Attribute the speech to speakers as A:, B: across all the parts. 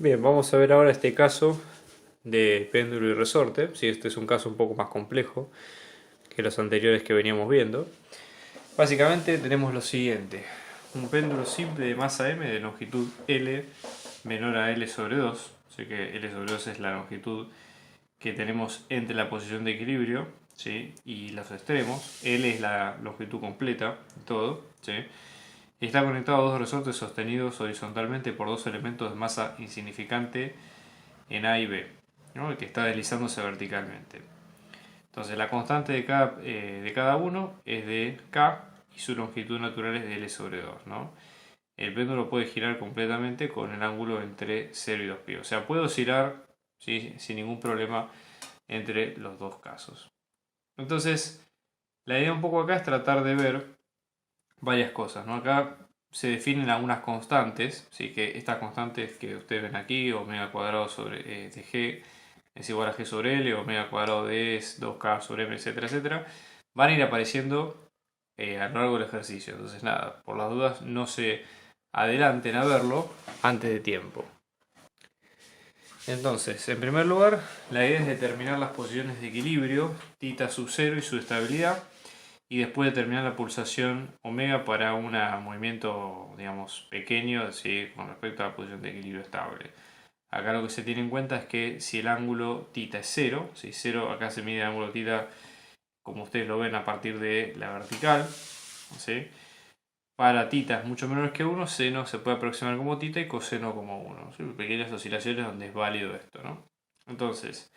A: Bien, vamos a ver ahora este caso de péndulo y resorte. Sí, este es un caso un poco más complejo que los anteriores que veníamos viendo. Básicamente tenemos lo siguiente. Un péndulo simple de masa m de longitud L menor a L sobre 2. Así que L sobre 2 es la longitud que tenemos entre la posición de equilibrio, ¿sí?, y los extremos. L es la longitud completa de todo, ¿sí? Y está conectado a dos resortes sostenidos horizontalmente por dos elementos de masa insignificante en A y B, ¿no?, que está deslizándose verticalmente. Entonces la constante de cada uno es de K y su longitud natural es de L sobre 2. ¿No? El péndulo puede girar completamente con el ángulo entre 0 y 2π. O sea, puede oscilar, ¿sí?, sin ningún problema entre los dos casos. Entonces, la idea un poco acá es tratar de ver varias cosas, ¿no? Acá se definen algunas constantes, ¿sí?, que estas constantes que ustedes ven aquí, omega cuadrado sobre de g es igual a g sobre L, omega cuadrado de E es 2k sobre m, etcétera, etcétera, van a ir apareciendo a lo largo del ejercicio. Entonces, nada, por las dudas no se adelanten a verlo antes de tiempo. Entonces, en primer lugar, la idea es determinar las posiciones de equilibrio, θ sub 0 y su estabilidad, y después determinar la pulsación omega para un movimiento, digamos, pequeño, ¿sí?, con respecto a la posición de equilibrio estable. Acá lo que se tiene en cuenta es que si el ángulo θ es 0, ¿sí?, 0 acá se mide el ángulo θ como ustedes lo ven a partir de la vertical, ¿sí? Para θ es mucho menor que 1, seno se puede aproximar como θ y coseno como 1. ¿Sí? Pequeñas oscilaciones donde es válido esto, ¿no? Entonces,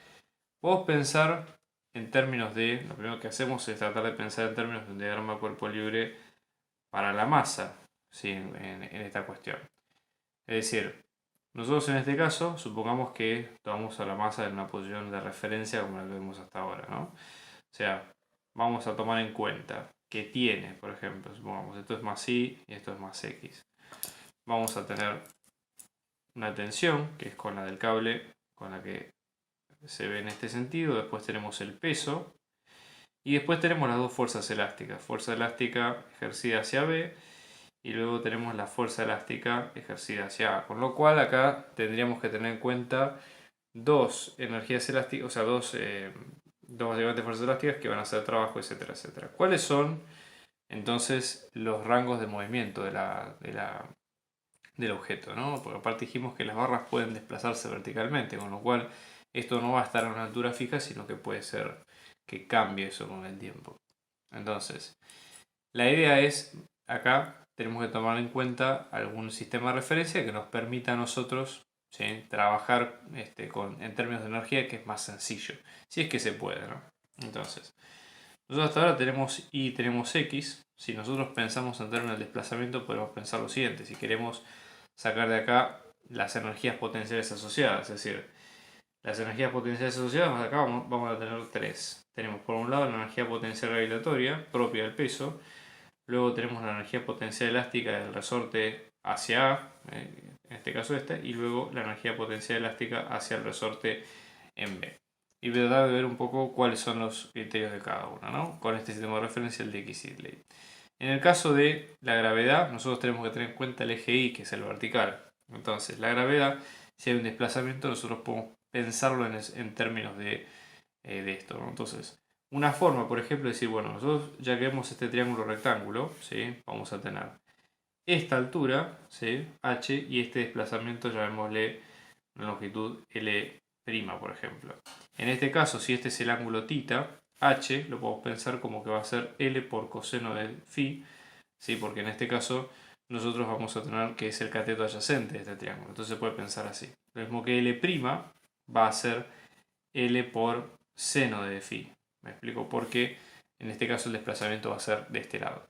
A: podemos pensar en términos de, lo primero que hacemos es tratar de pensar en términos de un diagrama cuerpo libre para la masa, ¿sí?, en esta cuestión. Es decir, nosotros en este caso supongamos que tomamos a la masa en una posición de referencia como la que vemos hasta ahora, ¿no? O sea, vamos a tomar en cuenta que tiene, por ejemplo, supongamos esto es más y esto es más x. Vamos a tener una tensión, que es con la del cable, con la que se ve en este sentido. Después tenemos el peso. Y después tenemos las dos fuerzas elásticas. Fuerza elástica ejercida hacia B. Y luego tenemos la fuerza elástica ejercida hacia A. Con lo cual acá tendríamos que tener en cuenta dos energías elásticas, o sea, dos básicamente fuerzas elásticas que van a hacer trabajo, etcétera, etcétera. ¿Cuáles son entonces los rangos de movimiento del objeto, ¿no? Porque aparte dijimos que las barras pueden desplazarse verticalmente, con lo cual esto no va a estar a una altura fija, sino que puede ser que cambie eso con el tiempo. Entonces, la idea es, acá tenemos que tomar en cuenta algún sistema de referencia que nos permita a nosotros, ¿sí?, trabajar en términos de energía, que es más sencillo, si es que se puede, ¿no? Entonces, nosotros hasta ahora tenemos y tenemos x. Si nosotros pensamos en términos de desplazamiento, podemos pensar lo siguiente: si queremos sacar de acá las energías potenciales asociadas, es decir, las energías potenciales asociadas, acá vamos a tener tres. Tenemos por un lado la energía potencial gravitatoria propia del peso, luego tenemos la energía potencial elástica del resorte hacia A, en este caso y luego la energía potencial elástica hacia el resorte en B. Y tratar de ver un poco cuáles son los criterios de cada uno, ¿no?, con este sistema de referencia, el de X-Sidley. En el caso de la gravedad, nosotros tenemos que tener en cuenta el eje Y, que es el vertical. Entonces, la gravedad, si hay un desplazamiento, nosotros podemos pensarlo en términos de esto, ¿no? Entonces, una forma, por ejemplo, es decir, bueno, nosotros ya que vemos este triángulo rectángulo, ¿sí?, vamos a tener esta altura, ¿sí?, h, y este desplazamiento, llamémosle una longitud L', por ejemplo. En este caso, si este es el ángulo θ, h lo podemos pensar como que va a ser L por coseno de phi, ¿sí?, porque en este caso nosotros vamos a tener que es el cateto adyacente de este triángulo. Entonces se puede pensar así. Lo mismo que L' va a ser L por seno de phi. Me explico por qué en este caso el desplazamiento va a ser de este lado.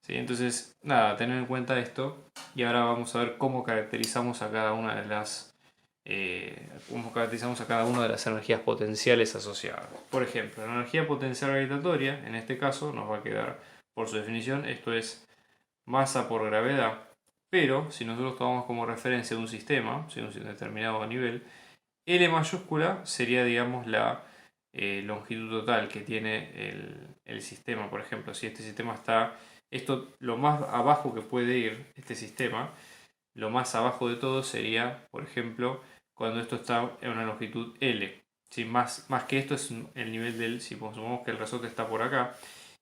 A: ¿Sí? Entonces, nada, tener en cuenta esto. Y ahora vamos a ver cómo caracterizamos a cada una de las energías potenciales asociadas. Por ejemplo, la energía potencial gravitatoria, en este caso, nos va a quedar por su definición, esto es masa por gravedad. Pero si nosotros tomamos como referencia un sistema, ¿sí?, un determinado nivel, L mayúscula sería, digamos, la longitud total que tiene el sistema. Por ejemplo, si este sistema está, esto lo más abajo que puede ir este sistema, lo más abajo de todo sería, por ejemplo, cuando esto está en una longitud L. ¿Sí? Más que esto es el nivel del, si supongamos que el resorte está por acá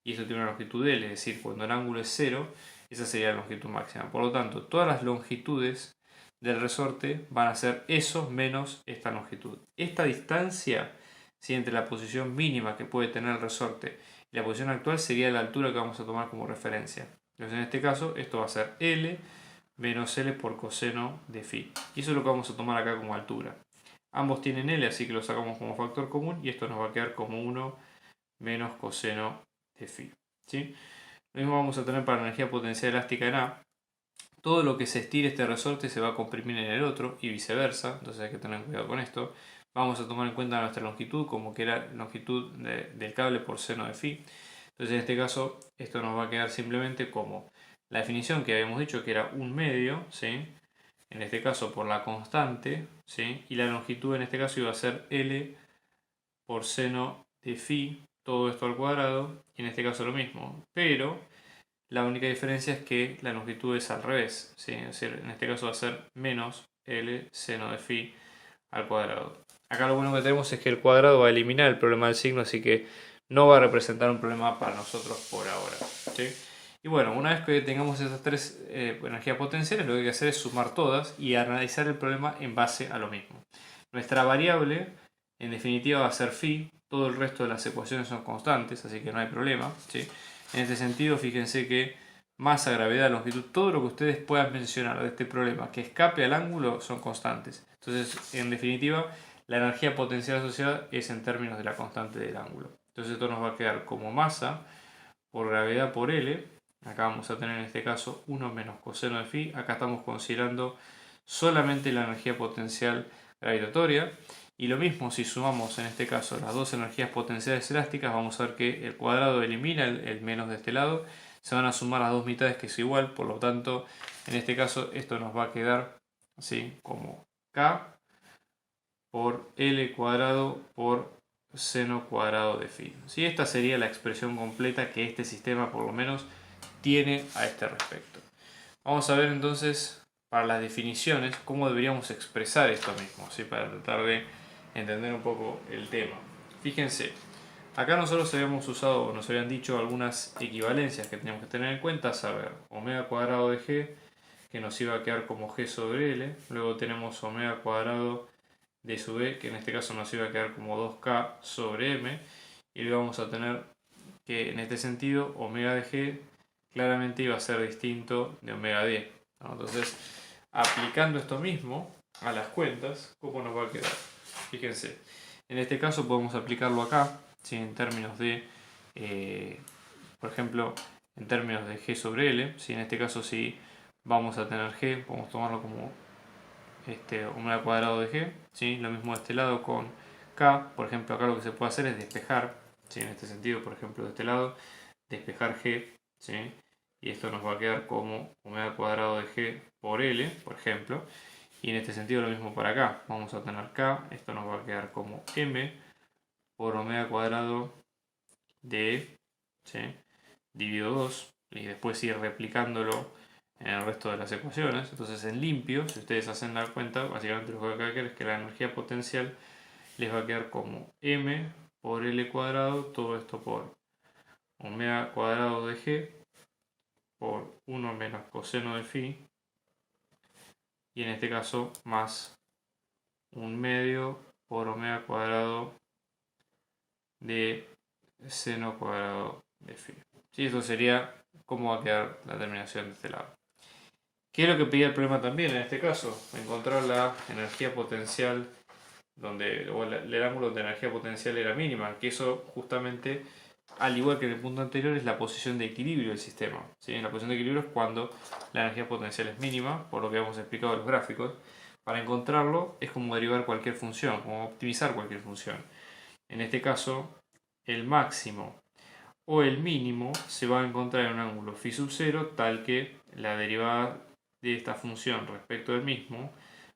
A: y esto tiene una longitud L, es decir, cuando el ángulo es 0, esa sería la longitud máxima. Por lo tanto, todas las longitudes del resorte van a ser eso menos esta longitud. Esta distancia, ¿sí?, entre la posición mínima que puede tener el resorte y la posición actual sería la altura que vamos a tomar como referencia. Entonces en este caso esto va a ser L menos L por coseno de phi. Y eso es lo que vamos a tomar acá como altura. Ambos tienen L, así que lo sacamos como factor común y esto nos va a quedar como 1 menos coseno de phi. ¿Sí? Lo mismo vamos a tener para la energía potencial elástica en A. Todo lo que se estire este resorte se va a comprimir en el otro y viceversa, entonces hay que tener cuidado con esto. Vamos a tomar en cuenta nuestra longitud como que era longitud del cable por seno de phi. Entonces en este caso esto nos va a quedar simplemente como la definición que habíamos dicho que era 1 medio, ¿sí?, en este caso por la constante, ¿sí?, y la longitud en este caso iba a ser L por seno de phi, todo esto al cuadrado, y en este caso lo mismo, pero la única diferencia es que la longitud es al revés, ¿sí? Es decir, en este caso va a ser menos L seno de phi al cuadrado. Acá lo bueno que tenemos es que el cuadrado va a eliminar el problema del signo, así que no va a representar un problema para nosotros por ahora, ¿sí? Y bueno, una vez que tengamos esas tres energías potenciales, lo que hay que hacer es sumar todas y analizar el problema en base a lo mismo. Nuestra variable, en definitiva, va a ser phi. Todo el resto de las ecuaciones son constantes, así que no hay problema, ¿sí? En este sentido, fíjense que masa, gravedad, longitud, todo lo que ustedes puedan mencionar de este problema que escape al ángulo son constantes. Entonces, en definitiva, la energía potencial asociada es en términos de la constante del ángulo. Entonces esto nos va a quedar como masa por gravedad por L. Acá vamos a tener en este caso 1 menos coseno de phi. Acá estamos considerando solamente la energía potencial gravitatoria. Y lo mismo si sumamos en este caso las dos energías potenciales elásticas, vamos a ver que el cuadrado elimina el menos de este lado. Se van a sumar las dos mitades que es igual, por lo tanto en este caso esto nos va a quedar así como K por L cuadrado por seno cuadrado de phi. ¿Sí? Esta sería la expresión completa que este sistema por lo menos tiene a este respecto. Vamos a ver entonces para las definiciones cómo deberíamos expresar esto mismo, ¿sí?, para tratar de entender un poco el tema. Fíjense, acá nosotros habíamos usado, nos habían dicho algunas equivalencias que teníamos que tener en cuenta, saber omega cuadrado de g, que nos iba a quedar como g sobre l, luego tenemos omega cuadrado de sub e, que en este caso nos iba a quedar como 2k sobre m, y luego vamos a tener que en este sentido omega de g claramente iba a ser distinto de omega d, ¿no? Entonces, aplicando esto mismo a las cuentas, ¿cómo nos va a quedar? Fíjense, en este caso podemos aplicarlo acá, ¿sí?, en términos de, por ejemplo, en términos de g sobre l, ¿sí? En este caso si vamos a tener g, podemos tomarlo como omega cuadrado de g, ¿sí? Lo mismo de este lado con k, por ejemplo acá lo que se puede hacer es despejar, ¿sí?, en este sentido, por ejemplo de este lado, despejar g, ¿sí?, y esto nos va a quedar como omega cuadrado de g por l, por ejemplo, y en este sentido lo mismo para acá, vamos a tener k, esto nos va a quedar como m por omega cuadrado de e, ¿sí?, dividido 2, y después ir replicándolo en el resto de las ecuaciones. Entonces en limpio, si ustedes hacen la cuenta, básicamente lo que va a quedar es que la energía potencial les va a quedar como m por l cuadrado, todo esto por omega cuadrado de g por 1 menos coseno de phi, y en este caso más 1 medio por omega cuadrado de seno cuadrado de phi. ¿Sí? Esto sería cómo va a quedar la terminación de este lado. ¿Qué es lo que pedía el problema también en este caso? Encontrar la energía potencial donde el ángulo de energía potencial era mínima, que eso justamente, al igual que en el punto anterior, es la posición de equilibrio del sistema, ¿sí? La posición de equilibrio es cuando la energía potencial es mínima, por lo que hemos explicado en los gráficos. Para encontrarlo es como derivar cualquier función, como optimizar cualquier función. En este caso, el máximo o el mínimo se va a encontrar en un ángulo phi sub 0, tal que la derivada de esta función respecto del mismo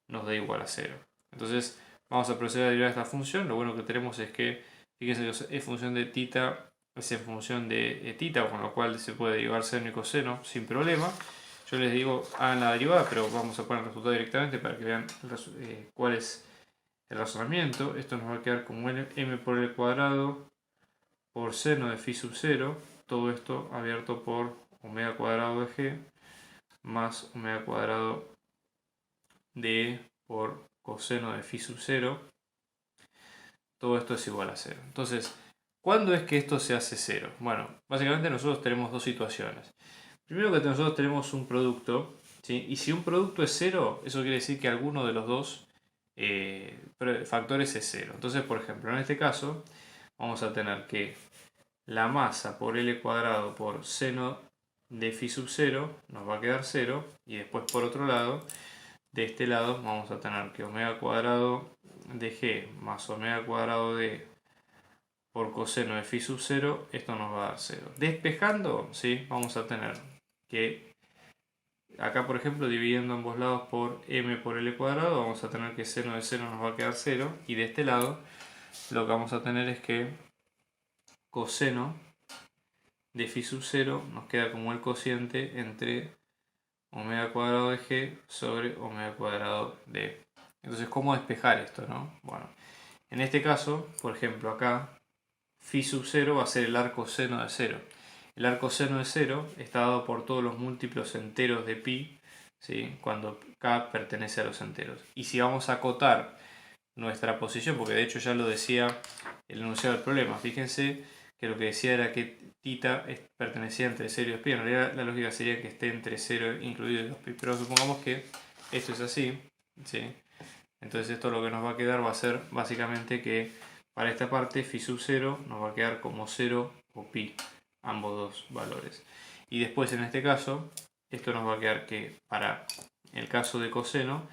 A: nos da igual a 0. Entonces vamos a proceder a derivar esta función. Lo bueno que tenemos es que, fíjense que es función de θ, es en función de θ, con lo cual se puede derivar seno y coseno sin problema. Yo les digo, hagan la derivada, pero vamos a poner el resultado directamente para que vean cuál es el razonamiento. Esto nos va a quedar como m por l cuadrado por seno de phi sub 0. Todo esto abierto por omega cuadrado de g más omega cuadrado de e por coseno de phi sub 0. Todo esto es igual a 0. Entonces, ¿cuándo es que esto se hace 0? Bueno, básicamente nosotros tenemos dos situaciones. Primero que nosotros tenemos un producto, ¿sí? Y si un producto es 0, eso quiere decir que alguno de los dos factores es 0. Entonces, por ejemplo, en este caso, vamos a tener que la masa por L cuadrado por seno de phi sub 0 nos va a quedar 0. Y después, por otro lado, de este lado vamos a tener que omega cuadrado de g más omega cuadrado de por coseno de phi sub 0, esto nos va a dar 0. Despejando, ¿sí? Vamos a tener que acá, por ejemplo, dividiendo ambos lados por m por l cuadrado, vamos a tener que seno de 0 nos va a quedar 0. Y de este lado, lo que vamos a tener es que coseno de phi sub 0 nos queda como el cociente entre omega cuadrado de g sobre omega cuadrado de e. Entonces, ¿cómo despejar esto, no? Bueno, en este caso, por ejemplo, acá phi sub 0 va a ser el arco seno de 0. El arco seno de 0 está dado por todos los múltiplos enteros de pi, ¿sí? Cuando k pertenece a los enteros. Y si vamos a acotar nuestra posición, porque de hecho ya lo decía el enunciado del problema, fíjense que lo que decía era que θ pertenecía entre 0 y 2pi. En realidad la lógica sería que esté entre 0 incluido y 2pi, pero supongamos que esto es así, ¿sí? Entonces esto lo que nos va a quedar va a ser básicamente que para esta parte phi sub 0 nos va a quedar como 0 o pi, ambos dos valores. Y después en este caso, esto nos va a quedar que para el caso de coseno,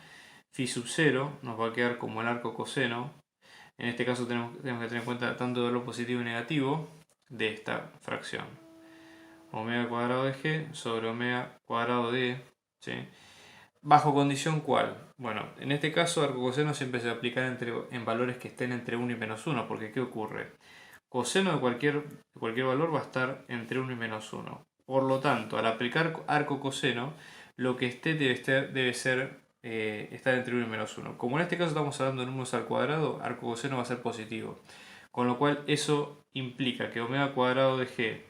A: phi sub 0 nos va a quedar como el arco coseno. En este caso tenemos que tener en cuenta tanto de lo positivo y negativo de esta fracción. Omega cuadrado de g sobre omega cuadrado de e, ¿sí? ¿Bajo condición cuál? Bueno, en este caso arco coseno siempre se va a aplicar en valores que estén entre 1 y menos 1, porque ¿qué ocurre? Coseno de cualquier valor va a estar entre 1 y menos 1. Por lo tanto, al aplicar arco coseno, lo que esté debe estar entre 1 y menos 1. Como en este caso estamos hablando de números al cuadrado, arco coseno va a ser positivo. Con lo cual eso implica que omega cuadrado de g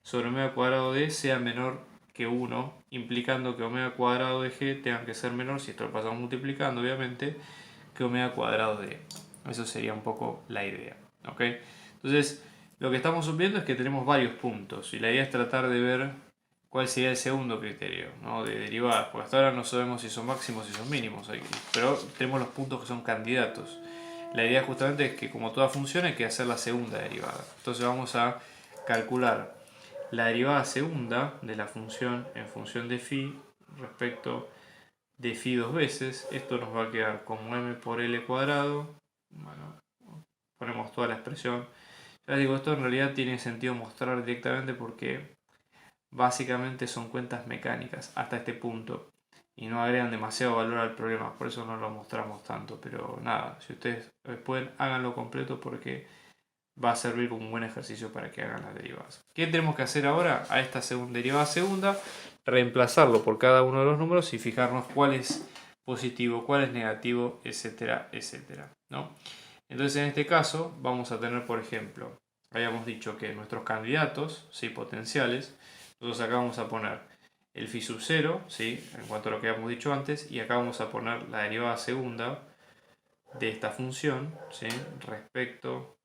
A: sobre omega cuadrado de e sea menor que 1, implicando que omega cuadrado de g tenga que ser menor, si esto lo pasamos multiplicando obviamente, que omega cuadrado de e. Eso sería un poco la idea, ¿ok? Entonces, lo que estamos viendo es que tenemos varios puntos y la idea es tratar de ver cuál sería el segundo criterio, ¿no? De derivadas, porque hasta ahora no sabemos si son máximos o si son mínimos, pero tenemos los puntos que son candidatos. La idea justamente es que como toda función hay que hacer la segunda derivada. Entonces vamos a calcular la derivada segunda de la función en función de phi respecto de phi dos veces. Esto nos va a quedar como m por l cuadrado. Bueno, ponemos toda la expresión. Ya les digo, esto en realidad tiene sentido mostrar directamente porque básicamente son cuentas mecánicas hasta este punto y no agregan demasiado valor al problema, por eso no lo mostramos tanto. Pero nada, si ustedes pueden, háganlo completo porque va a servir como un buen ejercicio para que hagan las derivadas. ¿Qué tenemos que hacer ahora a esta derivada segunda? Reemplazarlo por cada uno de los números y fijarnos cuál es positivo, cuál es negativo, etcétera, etcétera, ¿no? Entonces en este caso vamos a tener, por ejemplo, habíamos dicho que nuestros candidatos, ¿sí? Potenciales, nosotros acá vamos a poner el phi sub 0, ¿sí? En cuanto a lo que habíamos dicho antes, y acá vamos a poner la derivada segunda de esta función, ¿sí? Respecto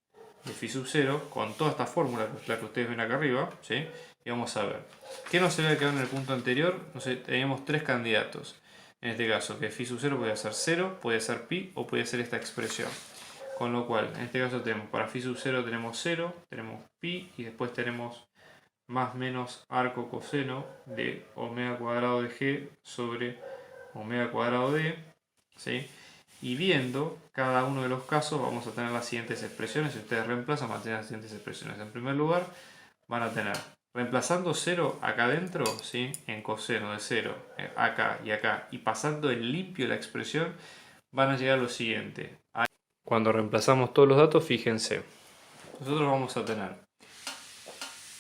A: de phi sub 0 con toda esta fórmula, la que ustedes ven acá arriba, ¿sí? Y vamos a ver qué nos había quedado en el punto anterior. No sé, teníamos tres candidatos en este caso, que phi sub 0 podía ser 0, podía ser pi o podía ser esta expresión, con lo cual en este caso tenemos para phi sub 0 tenemos 0, tenemos pi y después tenemos más menos arco coseno de omega cuadrado de g sobre omega cuadrado de e, ¿sí? Y viendo cada uno de los casos vamos a tener las siguientes expresiones. Si ustedes reemplazan, van a tener las siguientes expresiones. En primer lugar, van a tener, reemplazando 0 acá adentro, ¿sí? En coseno de 0, acá y acá, y pasando en limpio la expresión, van a llegar a lo siguiente. Cuando reemplazamos todos los datos, fíjense, nosotros vamos a tener,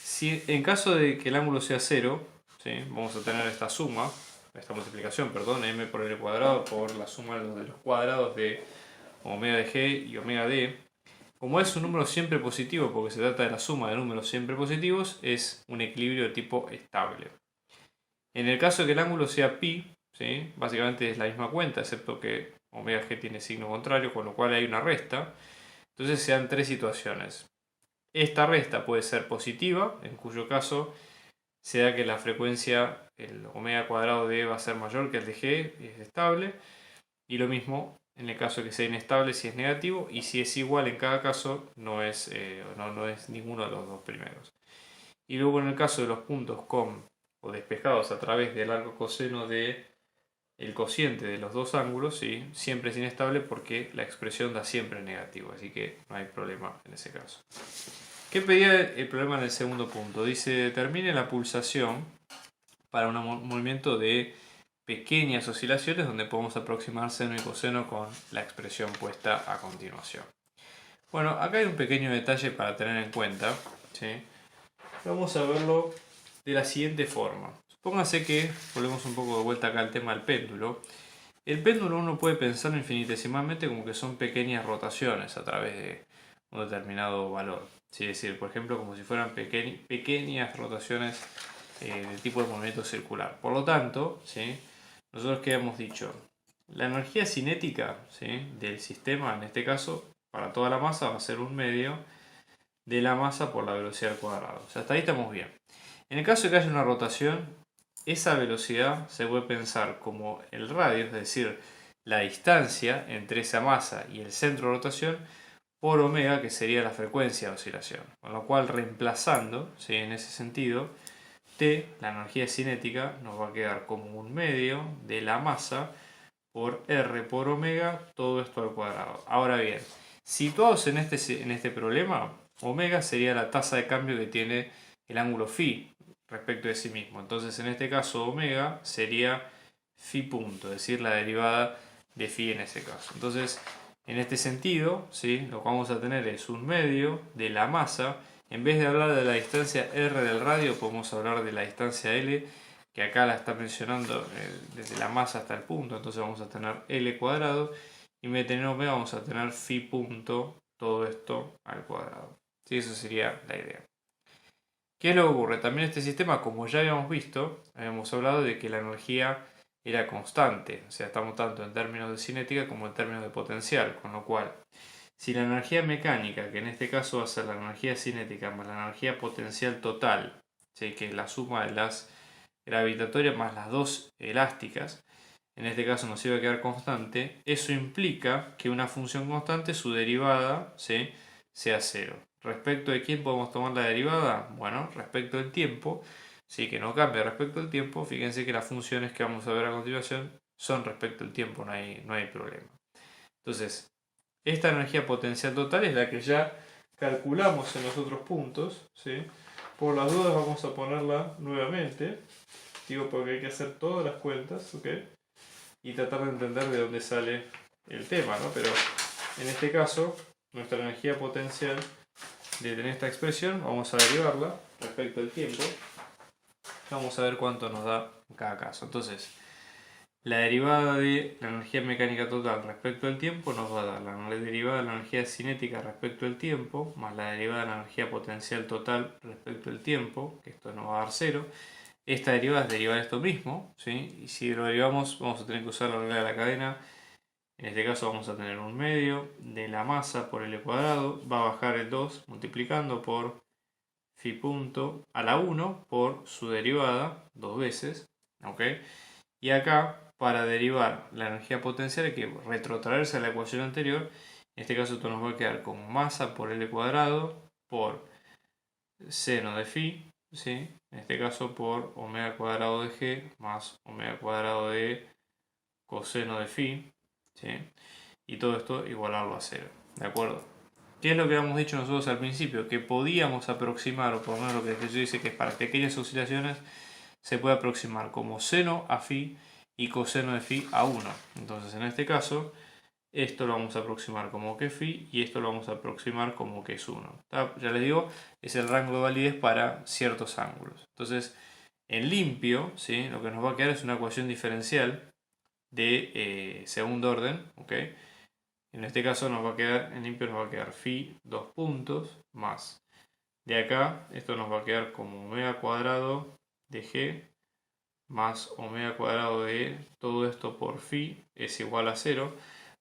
A: si en caso de que el ángulo sea 0, ¿sí? Vamos a tener esta suma, esta multiplicación, perdón, m por l cuadrado por la suma de los cuadrados de omega de g y omega d. Como es un número siempre positivo, porque se trata de la suma de números siempre positivos, es un equilibrio de tipo estable. En el caso de que el ángulo sea pi, ¿sí? Básicamente es la misma cuenta, excepto que omega g tiene signo contrario, con lo cual hay una resta. Entonces se dan tres situaciones. Esta resta puede ser positiva, en cuyo caso se da que la frecuencia, el omega cuadrado de va a ser mayor que el de g, y es estable. Y lo mismo en el caso de que sea inestable si es negativo, y si es igual en cada caso no es ninguno de los dos primeros. Y luego en el caso de los puntos con o despejados a través del arco coseno de el cociente de los dos ángulos, ¿sí? Siempre es inestable porque la expresión da siempre negativo, así que no hay problema en ese caso. ¿Qué pedía el problema en el segundo punto? Dice, determine la pulsación para un movimiento de pequeñas oscilaciones donde podemos aproximar seno y coseno con la expresión puesta a continuación. Bueno, acá hay un pequeño detalle para tener en cuenta, ¿sí? Vamos a verlo de la siguiente forma. Supóngase que, volvemos un poco de vuelta acá al tema del péndulo. El péndulo uno puede pensarlo infinitesimalmente como que son pequeñas rotaciones a través de un determinado valor. Es decir, por ejemplo, como si fueran pequeñas rotaciones del tipo de movimiento circular. Por lo tanto, ¿sí? Nosotros que hemos dicho, la energía cinética, ¿sí? Del sistema, en este caso, para toda la masa va a ser un medio de la masa por la velocidad al cuadrado. O sea, hasta ahí estamos bien. En el caso de que haya una rotación, esa velocidad se puede pensar como el radio, es decir, la distancia entre esa masa y el centro de rotación, por omega, que sería la frecuencia de oscilación. Con lo cual, reemplazando, ¿sí? En ese sentido, T, la energía cinética, nos va a quedar como un medio de la masa por R por omega, todo esto al cuadrado. Ahora bien, situados en este problema, omega sería la tasa de cambio que tiene el ángulo phi respecto de sí mismo. Entonces, en este caso, omega sería phi punto, es decir, la derivada de phi en ese caso. Entonces, en este sentido, ¿sí? Lo que vamos a tener es un medio de la masa. En vez de hablar de la distancia r del radio, podemos hablar de la distancia L, que acá la está mencionando desde la masa hasta el punto. Entonces vamos a tener L cuadrado. Y en vez de tener omega, vamos a tener phi punto, todo esto al cuadrado. ¿Sí? Eso sería la idea. ¿Qué es lo que ocurre? También este sistema, como ya habíamos visto, habíamos hablado de que la energía era constante. O sea, estamos tanto en términos de cinética como en términos de potencial. Con lo cual, si la energía mecánica, que en este caso va a ser la energía cinética más la energía potencial total, ¿sí? Que es la suma de las gravitatorias más las dos elásticas, en este caso nos iba a quedar constante, eso implica que una función constante, su derivada, ¿sí? Sea cero. ¿Respecto de quién podemos tomar la derivada? Bueno, respecto del tiempo, sí, que no cambia respecto del tiempo. Fíjense que las funciones que vamos a ver a continuación son respecto al tiempo, no hay problema. Entonces, esta energía potencial total es la que ya calculamos en los otros puntos, ¿sí? Por las dudas vamos a ponerla nuevamente, digo porque hay que hacer todas las cuentas, ¿ok? Y tratar de entender de dónde sale el tema, ¿no? Pero en este caso, nuestra energía potencial de tener esta expresión, vamos a derivarla respecto al tiempo. Vamos a ver cuánto nos da en cada caso. Entonces, la derivada de la energía mecánica total respecto al tiempo nos va a dar la derivada de la energía cinética respecto al tiempo, más la derivada de la energía potencial total respecto al tiempo, que esto nos va a dar 0. Esta derivada es derivar esto mismo, ¿sí? Y si lo derivamos vamos a tener que usar la regla de la cadena. En este caso vamos a tener un medio de la masa por L cuadrado, va a bajar el 2 multiplicando por phi punto a la 1 por su derivada, dos veces, ¿ok? Y acá, para derivar la energía potencial hay que retrotraerse a la ecuación anterior. En este caso esto nos va a quedar como masa por L cuadrado por seno de phi, ¿sí? En este caso por omega cuadrado de g más omega cuadrado de coseno de phi, ¿sí? Y todo esto igualarlo a 0, ¿de acuerdo? ¿Qué es lo que habíamos dicho nosotros al principio? Que podíamos aproximar, o por lo menos lo que yo dice que es para pequeñas oscilaciones, se puede aproximar como seno a phi y coseno de phi a 1. Entonces en este caso, esto lo vamos a aproximar como que phi y esto lo vamos a aproximar como que es 1. Ya les digo, es el rango de validez para ciertos ángulos. Entonces, En limpio, ¿sí? Lo que nos va a quedar es una ecuación diferencial de segundo orden, ¿ok? En este caso nos va a quedar, en limpio nos va a quedar phi, 2 puntos, más. De acá, esto nos va a quedar como omega cuadrado de g, más omega cuadrado de todo esto por phi, es igual a 0.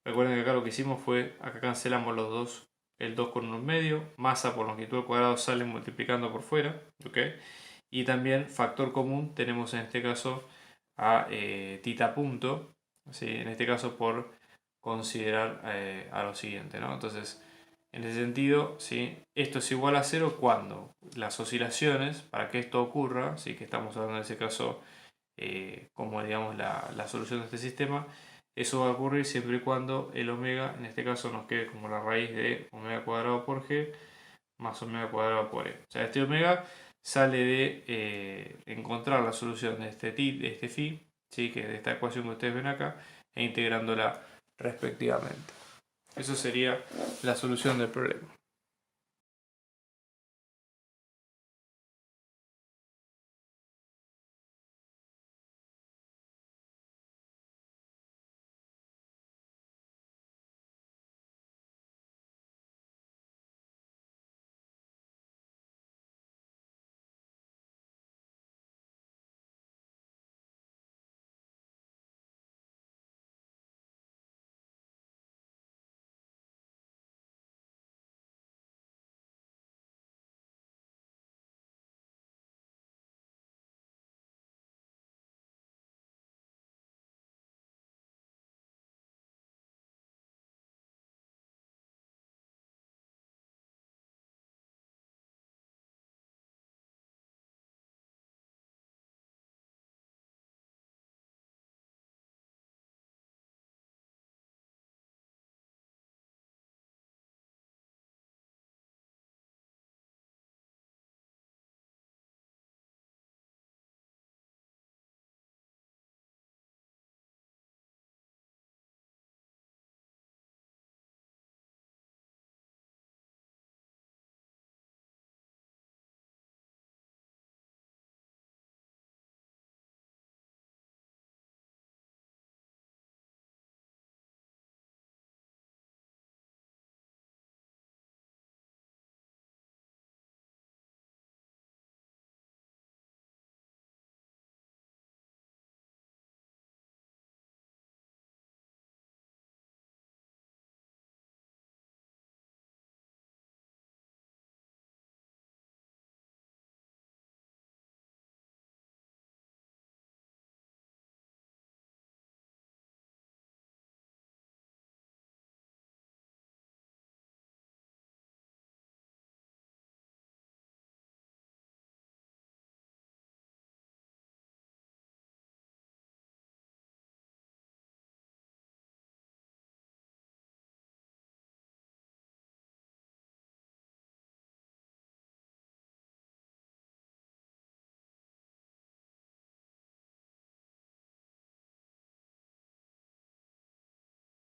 A: Recuerden que acá lo que hicimos fue, acá cancelamos los dos, el 2 con 1,5, masa por longitud al cuadrado sale multiplicando por fuera, ¿ok? Y también factor común tenemos en este caso a tita punto, ¿sí? En este caso por considerar a lo siguiente, ¿no? Entonces, en ese sentido, ¿sí? Esto es igual a 0 cuando las oscilaciones, para que esto ocurra, ¿sí? Que estamos hablando en ese caso como digamos la solución de este sistema, eso va a ocurrir siempre y cuando el omega, en este caso, nos quede como la raíz de omega cuadrado por g más omega cuadrado por e. O sea, este omega sale de encontrar la solución de este phi, ¿sí? Que es de esta ecuación que ustedes ven acá, e integrándola respectivamente. Eso sería la solución del problema.